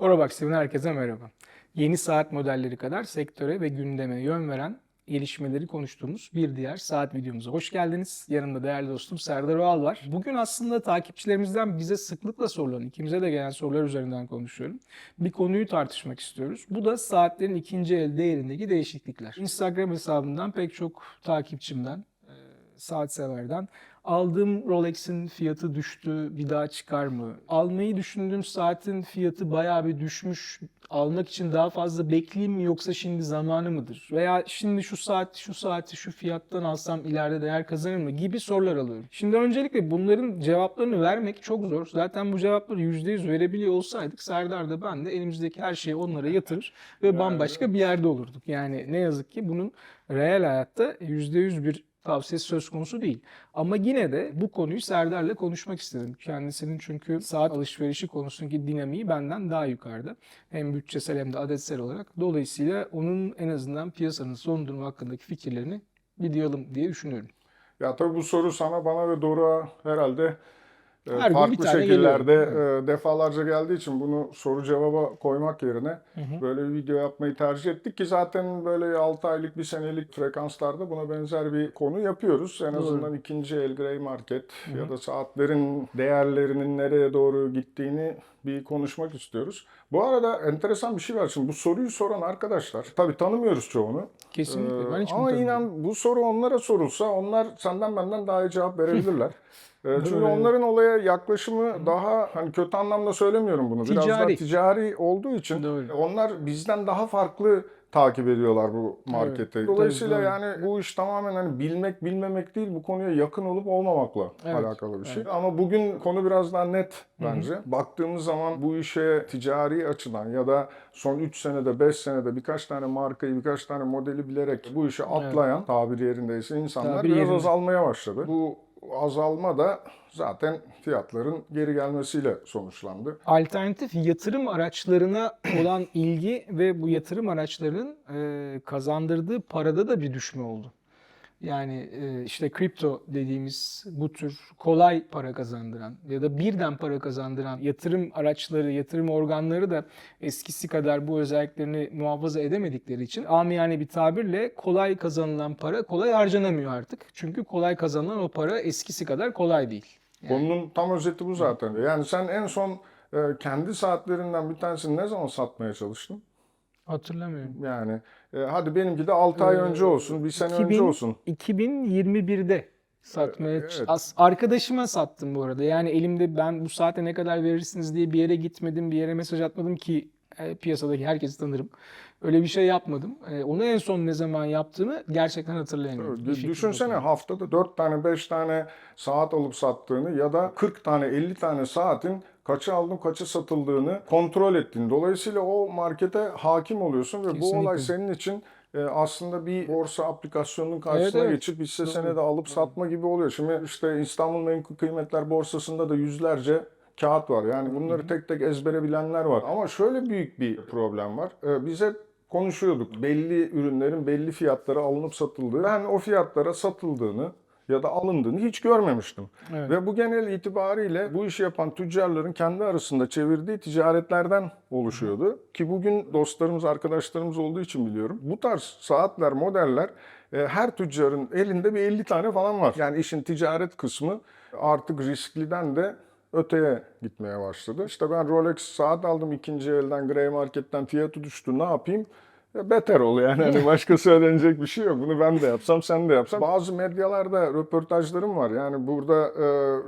Orobaks'tan herkese merhaba. Yeni saat modelleri kadar sektöre ve gündeme yön veren gelişmeleri konuştuğumuz bir diğer saat videomuza hoş geldiniz. Yanımda değerli dostum Serdar Oğal var. Bugün aslında takipçilerimizden bize sıklıkla sorulan, ikimize de gelen sorular üzerinden konuşuyorum. Bir konuyu tartışmak istiyoruz. Bu da saatlerin ikinci el değerindeki değişiklikler. Instagram hesabından pek çok takipçimden, saat severden aldığım Rolex'in fiyatı düştü, bir daha çıkar mı? Almayı düşündüğüm saatin fiyatı bayağı bir düşmüş. Almak için daha fazla bekleyeyim mi yoksa şimdi zamanı mıdır? Veya şimdi şu saati şu fiyattan alsam ileride değer kazanır mı gibi sorular alıyorum. Şimdi öncelikle bunların cevaplarını vermek çok zor. Zaten bu cevapları %100 verebiliyor olsaydık Serdar da ben de elimizdeki her şeyi onlara yatırır ve bambaşka bir yerde olurduk. Yani ne yazık ki bunun reel hayatta %100 bir tavsiyesi söz konusu değil. Ama yine de bu konuyu Serdar'la konuşmak istedim. Kendisinin çünkü saat alışverişi konusundaki dinamiği benden daha yukarıda. Hem bütçesel hem de adetsel olarak. Dolayısıyla onun en azından piyasanın son durumu hakkındaki fikirlerini bir duyalım diye düşünüyorum. Ya tabii bu soru sana, bana ve Doruk'a herhalde Her gün bir farklı tane şekillerde geliyor. defalarca geldiği için bunu soru cevaba koymak yerine Hı hı. böyle bir video yapmayı tercih ettik ki zaten böyle 6 aylık, bir senelik frekanslarda buna benzer bir konu yapıyoruz. En Doğru. azından ikinci el grey market Hı hı. ya da saatlerin değerlerinin nereye doğru gittiğini bir konuşmak istiyoruz. Bu arada enteresan bir şey var. Şimdi bu soruyu soran arkadaşlar, tabii tanımıyoruz çoğunu. Kesinlikle. Ben hiç Ama tanımıyorum. inan bu soru onlara sorulsa onlar senden benden daha iyi cevap verebilirler. Çünkü Doğru, evet. onların olaya yaklaşımı daha, hani kötü anlamda söylemiyorum bunu, biraz daha Ticari. ticari olduğu için Doğru. onlar bizden daha farklı takip ediyorlar bu Evet. marketi. Tabii, Dolayısıyla doğru. yani bu iş tamamen hani bilmek bilmemek değil, bu konuya yakın olup olmamakla Evet. alakalı bir şey. Evet. Ama bugün konu biraz daha net Hı hı. bence. Baktığımız zaman bu işe ticari açıdan ya da son 3 senede 5 senede birkaç tane markayı, birkaç tane modeli bilerek bu işe Evet. atlayan, tabiri yerindeyse, insanlar Tabiri biraz yerinde. azalmaya başladı. Bu azalma da zaten fiyatların geri gelmesiyle sonuçlandı. Alternatif yatırım araçlarına olan ilgi ve bu yatırım araçlarının kazandırdığı parada da bir düşme oldu. Yani işte kripto dediğimiz bu tür kolay para kazandıran ya da birden para kazandıran yatırım araçları, yatırım organları da eskisi kadar bu özelliklerini muhafaza edemedikleri için amiyane bir tabirle kolay kazanılan para kolay harcanamıyor artık. Çünkü kolay kazanılan o para eskisi kadar kolay değil. Yani Konunun tam özeti bu zaten. Yani sen en son kendi saatlerinden bir tanesini ne zaman satmaya çalıştın? hatırlamıyorum. Yani hadi benimki de 6 ay önce olsun, bir sene önce 2000, olsun. 2021'de satmaya Evet. arkadaşıma sattım bu arada. Yani elimde ben bu saate ne kadar verirsiniz diye bir yere gitmedim, bir yere mesaj atmadım ki piyasadaki herkesi tanırım. Öyle bir şey yapmadım. Onu en son ne zaman yaptığımı gerçekten hatırlayamıyorum. Bir fikrim yok Düşünsene, yani. haftada 4 tane 5 tane saat alıp sattığını ya da 40 tane 50 tane saatin kaça alınıp kaça satıldığını kontrol ettiğini. Dolayısıyla o markete hakim oluyorsun ve bu olay Kesinlikle. senin için aslında bir borsa aplikasyonunun Evet, karşısına evet. geçip hisse Doğru. senedi alıp satma gibi oluyor. Şimdi işte İstanbul Menkul Kıymetler Borsası'nda da yüzlerce kağıt var. Yani bunları tek tek ezbere bilenler var. Ama şöyle büyük bir problem var. Biz hep konuşuyorduk. Belli ürünlerin belli fiyatlara alınıp satıldığı. Ben o fiyatlara satıldığını ya da alındığını hiç görmemiştim. Evet. Ve bu genel itibariyle bu işi yapan tüccarların kendi arasında çevirdiği ticaretlerden oluşuyordu. Ki bugün dostlarımız, arkadaşlarımız olduğu için biliyorum. Bu tarz saatler, modeller her tüccarın elinde bir 50 tane falan var. Yani işin ticaret kısmı artık riskliden de öteye gitmeye başladı. İşte ben Rolex saat aldım ikinci elden, Grey Market'ten, fiyatı düştü, ne yapayım? Beter ol yani, hani başka söylenecek bir şey yok. Bunu ben de yapsam, sen de yapsan. Bazı medyalarda röportajlarım var. Yani burada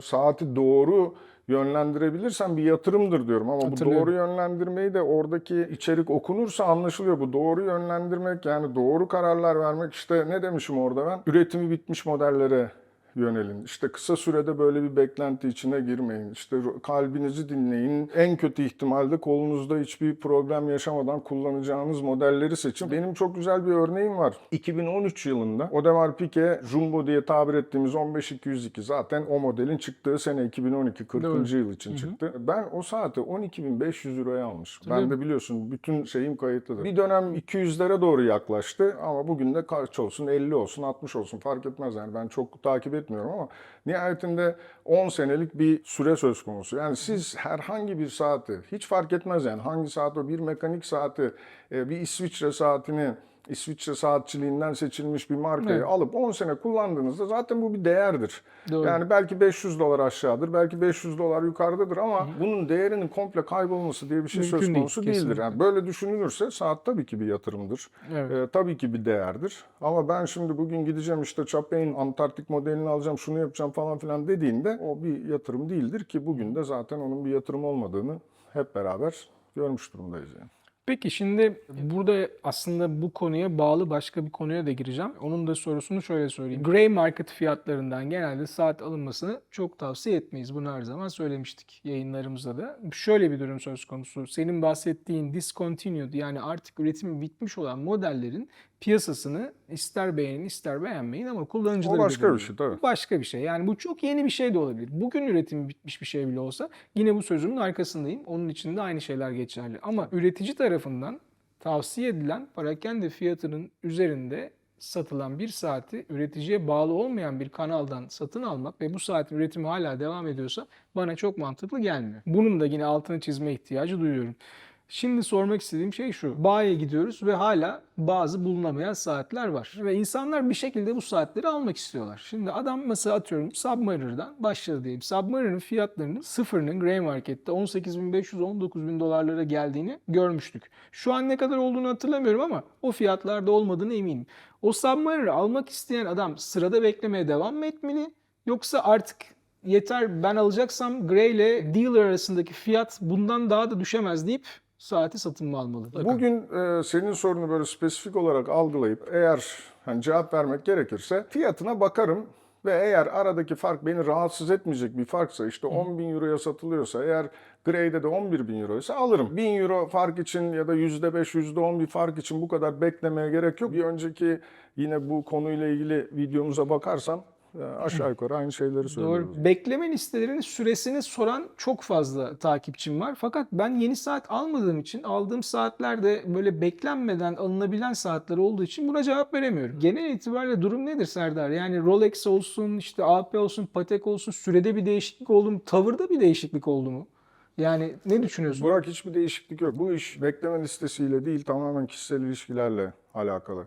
saati doğru yönlendirebilirsen bir yatırımdır diyorum. Ama bu doğru Hatırlıyorum. yönlendirmeyi de oradaki içerik okunursa anlaşılıyor. Bu doğru yönlendirmek, yani doğru kararlar vermek, işte ne demişim orada ben? Üretimi bitmiş modellere yönelin. İşte kısa sürede böyle bir beklenti içine girmeyin. İşte kalbinizi dinleyin. En kötü ihtimalde kolunuzda hiçbir problem yaşamadan kullanacağınız modelleri seçin. Benim çok güzel bir örneğim var. 2013 yılında Audemars Piguet Jumbo diye tabir ettiğimiz 15202, zaten o modelin çıktığı sene 2012, 40. Doğru. yıl için çıktı. Ben o saati 12.500 euroya almıştım. Ben Hatırlıyorum. de biliyorsun bütün şeyim kayıtlıdır. Bir dönem 200'lere doğru yaklaştı ama bugün de kaç olsun, 50 olsun, 60 olsun fark etmez yani, ben çok takip etmiyorum. etmiyorum ama nihayetinde 10 senelik bir süre söz konusu. Yani siz herhangi bir saati, hiç fark etmez yani hangi saat o, bir mekanik saati, bir İsviçre saatini, İsviçre saatçiliğinden seçilmiş bir markayı Evet. alıp 10 sene kullandığınızda zaten bu bir değerdir. Doğru. Yani belki 500 dolar aşağıdır, belki 500 dolar yukarıdadır ama bunun değerinin komple kaybolması diye bir şey Mümkün söz değil, konusu değildir. kesinlikle. Yani böyle düşünülürse saat tabii ki bir yatırımdır. Evet. Tabii ki bir değerdir. Ama ben şimdi bugün gideceğim işte Chapain Antarktik modelini alacağım, şunu yapacağım falan filan dediğinde o bir yatırım değildir ki bugün de zaten onun bir yatırım olmadığını hep beraber görmüş durumdayız yani. Peki şimdi burada aslında bu konuya bağlı başka bir konuya da gireceğim. Onun da sorusunu şöyle söyleyeyim. Gray market fiyatlarından genelde saat alınmasını çok tavsiye etmeyiz. Bunu her zaman söylemiştik yayınlarımızda da. Şöyle bir durum söz konusu. Senin bahsettiğin discontinued, yani artık üretimi bitmiş olan modellerin piyasasını ister beğenin ister beğenmeyin ama kullanıcıları O başka bir belirliyor. şey tabii. Bu başka bir şey. Yani bu çok yeni bir şey de olabilir. Bugün üretimi bitmiş bir şey bile olsa yine bu sözümün arkasındayım. Onun için de aynı şeyler geçerli. Ama üretici tarafından tavsiye edilen parakende fiyatının üzerinde satılan bir saati üreticiye bağlı olmayan bir kanaldan satın almak ve bu saatin üretimi hala devam ediyorsa bana çok mantıklı gelmiyor. Bunun da yine altını çizme ihtiyacı duyuyorum. Şimdi sormak istediğim şey şu. Bayiye gidiyoruz ve hala bazı bulunamayan saatler var. Ve insanlar bir şekilde bu saatleri almak istiyorlar. Şimdi adam mesela atıyorum Submariner'dan başladı diyelim. Submariner'ın fiyatlarının sıfırının Grey Market'te 18.500-19.000 dolarlara geldiğini görmüştük. Şu an ne kadar olduğunu hatırlamıyorum ama o fiyatlarda olmadığını eminim. O Submariner'ı almak isteyen adam sırada beklemeye devam mı etmeli? Yoksa artık yeter ben alacaksam Grey ile dealer arasındaki fiyat bundan daha da düşemez deyip saati satın mı almalı? Bugün senin sorunu böyle spesifik olarak algılayıp eğer hani cevap vermek gerekirse fiyatına bakarım ve eğer aradaki fark beni rahatsız etmeyecek bir farksa işte 10 bin euroya satılıyorsa eğer Grey'de de 11 bin euroysa alırım. 1000 euro fark için ya da %5, %10 bir fark için bu kadar beklemeye gerek yok. Bir önceki yine bu konuyla ilgili videomuza bakarsan aşağı yukarı aynı şeyleri söylüyoruz. Doğru. Bekleme listelerinin süresini soran çok fazla takipçim var. Fakat ben yeni saat almadığım için aldığım saatlerde böyle beklenmeden alınabilen saatler olduğu için buna cevap veremiyorum. Genel itibariyle durum nedir Serdar? Yani Rolex olsun, işte AP olsun, Patek olsun sürede bir değişiklik oldu mu? Tavırda bir değişiklik oldu mu? Yani ne düşünüyorsun? Burak hiçbir değişiklik yok. Bu iş bekleme listesiyle değil tamamen kişisel ilişkilerle alakalı.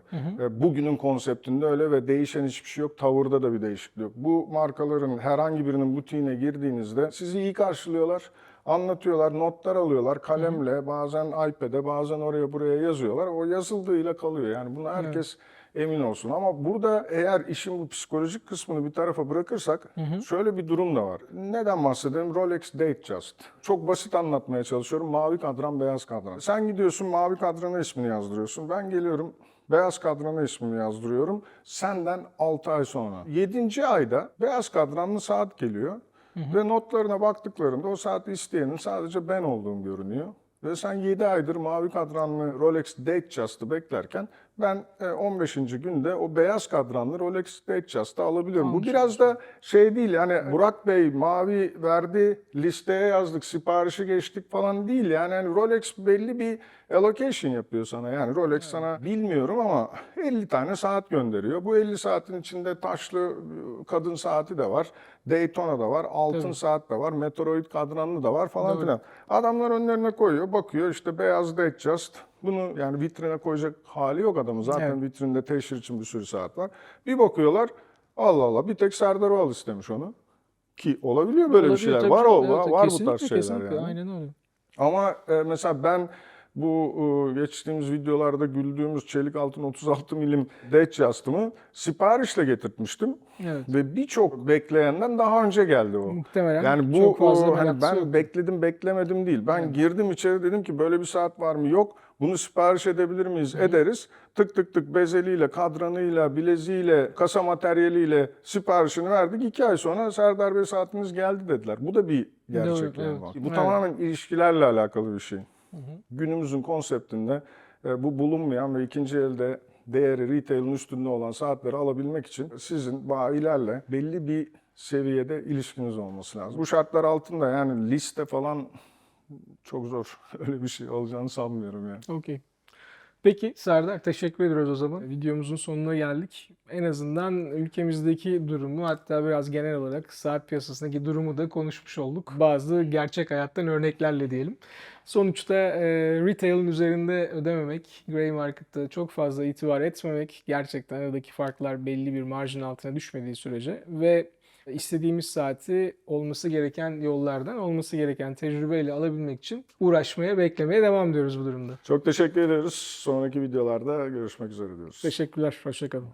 Bugünün konseptinde öyle ve değişen hiçbir şey yok. Tavırda da bir değişiklik yok. Bu markaların herhangi birinin butiğine girdiğinizde sizi iyi karşılıyorlar. Anlatıyorlar, notlar alıyorlar kalemle, bazen iPad'e, bazen oraya buraya yazıyorlar. O yazıldığıyla kalıyor. Yani buna herkes emin olsun. Ama burada eğer işin bu psikolojik kısmını bir tarafa bırakırsak şöyle bir durum da var. Neden bahsedelim? Rolex Datejust. Çok basit anlatmaya çalışıyorum. Mavi kadran, beyaz kadran. Sen gidiyorsun mavi kadrana ismini yazdırıyorsun. Ben geliyorum beyaz kadrana ismini yazdırıyorum. Senden 6 ay sonra. 7. ayda beyaz kadranlı saat geliyor. Ve notlarına baktıklarında o saati isteyenin sadece ben olduğum görünüyor. Ve sen 7 aydır mavi kadranlı Rolex Datejust'ı beklerken ben 15. günde o beyaz kadranlı Rolex Datejust'ı alabiliyorum. Bu biraz da şey değil yani Burak Bey mavi verdi, listeye yazdık, siparişi geçtik falan değil. Yani Rolex belli bir allocation yapıyor sana. Yani Rolex sana bilmiyorum ama 50 tane saat gönderiyor. Bu 50 saatin içinde taşlı kadın saati de var, Daytona da var, altın saat de var, Meteoroid kadranlı da var falan filan. Adamlar önlerine koyuyor, bakıyor işte beyaz Datejust. Bunu yani vitrine koyacak hali yok adamın. Zaten vitrinde teşhir için bir sürü saat var. Bir bakıyorlar, Allah Allah bir tek Serdar Oğal istemiş onu. Ki olabiliyor böyle bir şeyler. Tabii Var canım. var, Evet, var bu kesinlikle, tarz şeyler kesinlikle. yani. Aynen öyle. Ama mesela ben bu geçtiğimiz videolarda güldüğümüz çelik altın 36 milim Datejust'ımı siparişle getirtmiştim. Evet. Ve birçok bekleyenden daha önce geldi o. Muhtemelen Yani bu çok fazla hani meraklısı ben yoktu. bekledim beklemedim değil. Ben girdim içeri dedim ki böyle bir saat var mı? Yok. Bunu sipariş edebilir miyiz? Ederiz. Tık tık tık bezeliyle, kadranıyla, bileziğiyle, kasa materyaliyle siparişini verdik. 2 ay sonra Serdar Bey saatiniz geldi dediler. Bu da bir gerçek Doğru, yani. evet. Bu Evet. tamamen ilişkilerle alakalı bir şey. Günümüzün konseptinde bu bulunmayan ve ikinci elde değeri retail'in üstünde olan saatleri alabilmek için sizin bayilerle belli bir seviyede ilişkiniz olması lazım. Bu şartlar altında yani liste falan çok zor. Öyle bir şey olacağını sanmıyorum yani. Okey. Peki Serdar, teşekkür ediyoruz o zaman. Videomuzun sonuna geldik. En azından ülkemizdeki durumu, hatta biraz genel olarak saat piyasasındaki durumu da konuşmuş olduk. Bazı gerçek hayattan örneklerle diyelim. Sonuçta retail'in üzerinde ödememek, gray market'ta çok fazla itibar etmemek, gerçekten aradaki farklar belli bir marjın altına düşmediği sürece ve istediğimiz saati olması gereken yollardan, olması gereken tecrübeyle alabilmek için uğraşmaya, beklemeye devam ediyoruz bu durumda. Çok teşekkür ediyoruz. Sonraki videolarda görüşmek üzere diyoruz. Teşekkürler, hoşça kalın.